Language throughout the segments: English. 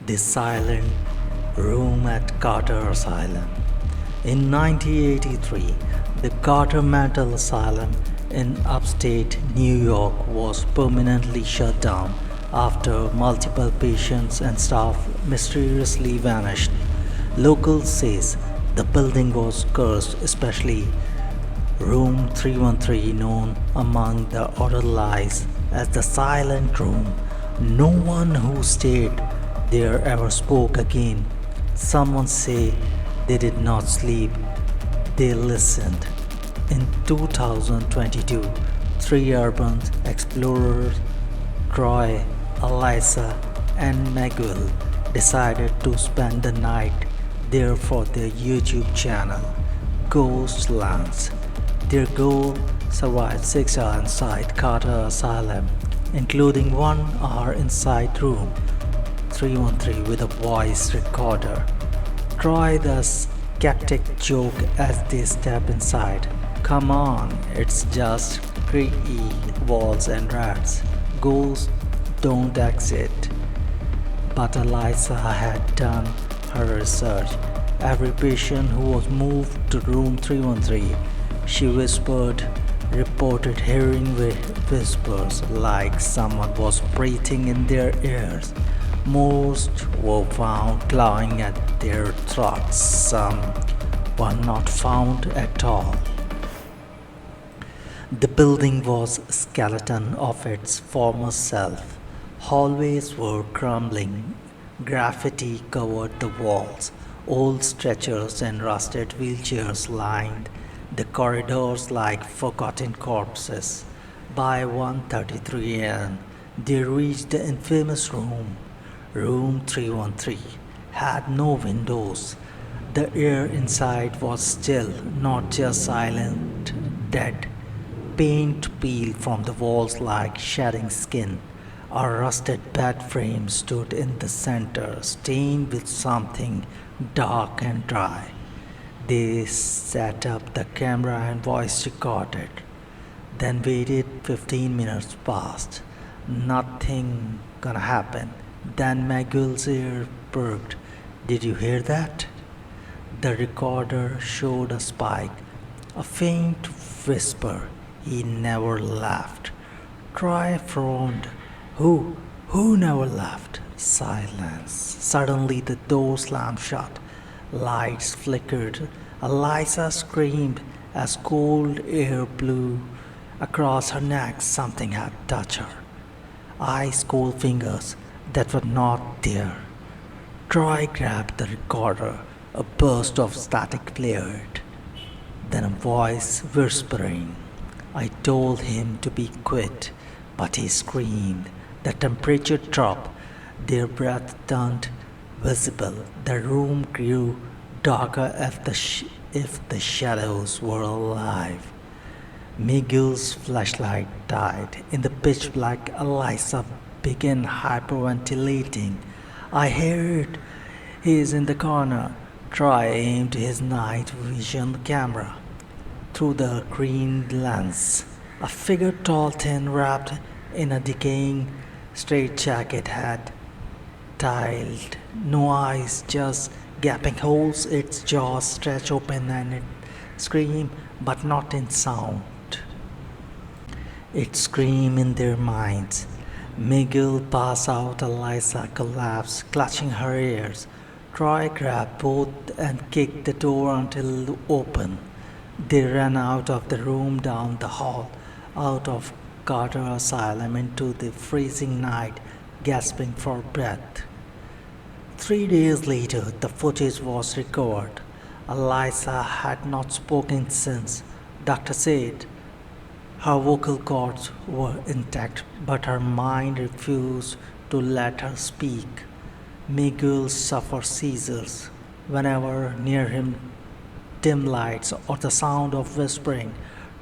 The Silent Room at Carter Asylum. In 1983, the Carter Mental Asylum in upstate New York was permanently shut down after multiple patients and staff mysteriously vanished. Locals says the building was cursed, especially Room 313, known among the orderlies as the Silent Room. No one who stayed there ever spoke again. Someone say they did not sleep, they listened. In 2022, three urban explorers, Troy, Eliza, and Miguel, decided to spend the night there for their YouTube channel, Ghostlands. Their goal: survive 6 hours inside Carter Asylum, including 1 hour inside room 313 with a voice recorder. Troy the skeptic joke as they step inside. Come on, it's just creaky walls and rats. Ghosts don't exist. But Eliza had done her research. Every patient who was moved to room 313, she whispered, reported hearing whispers like someone was breathing in their ears. Most were found clawing at their throats. Some were not found at all. The building was a skeleton of its former self. Hallways were crumbling. Graffiti covered the walls. Old stretchers and rusted wheelchairs lined the corridors like forgotten corpses. By 1:33 a.m., they reached the infamous room. Room 313 had no windows. The air inside was still, not just silent, dead. Paint peeled from the walls like shedding skin. A rusted bed frame stood in the center, stained with something dark and dry. They set up the camera and voice recorded, then waited. 15 minutes passed. Nothing gonna happen. Then Miguel's ear perked. Did you hear that? The recorder showed a spike, a faint whisper. He never laughed. Troy frowned. Who? Who never laughed? Silence. Suddenly the door slammed shut. Lights flickered. Eliza screamed as cold air blew across her neck. Something had touched her. Ice cold fingers that were not there. Troy grabbed the recorder. A burst of static flared. Then a voice whispering. I told him to be quiet, but he screamed. The temperature dropped. Their breath turned visible. The room grew darker if the shadows were alive. Miguel's flashlight died. In the pitch black, Eliza began hyperventilating. I heard he is in the corner. Troy aimed his night vision camera through the green lens. A figure, tall, thin, wrapped in a decaying straitjacket, had tiled, no eyes, just gaping holes. Its jaws stretched open and it screamed, but not in sound. It screamed in their minds. Miguel passed out. Eliza collapsed, clutching her ears. Troy grabbed both and kicked the door until it opened. They ran out of the room, down the hall, out of Carter Asylum into the freezing night, gasping for breath. 3 days later, the footage was recovered. Eliza had not spoken since. Doctor said her vocal cords were intact, but her mind refused to let her speak. Miguel suffered seizures whenever near him dim lights or the sound of whispering.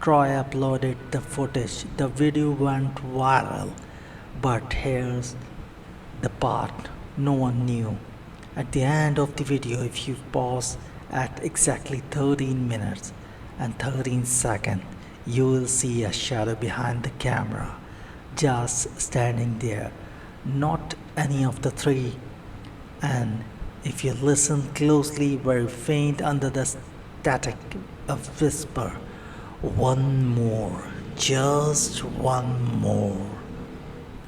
Troy uploaded the footage. The video went viral. But here's the part no one knew. At the end of the video, if you pause at exactly 13 minutes and 13 seconds, you will see a shadow behind the camera, just standing there. Not any of the three And if you listen closely, very faint under the static, a whisper, one more, just one more.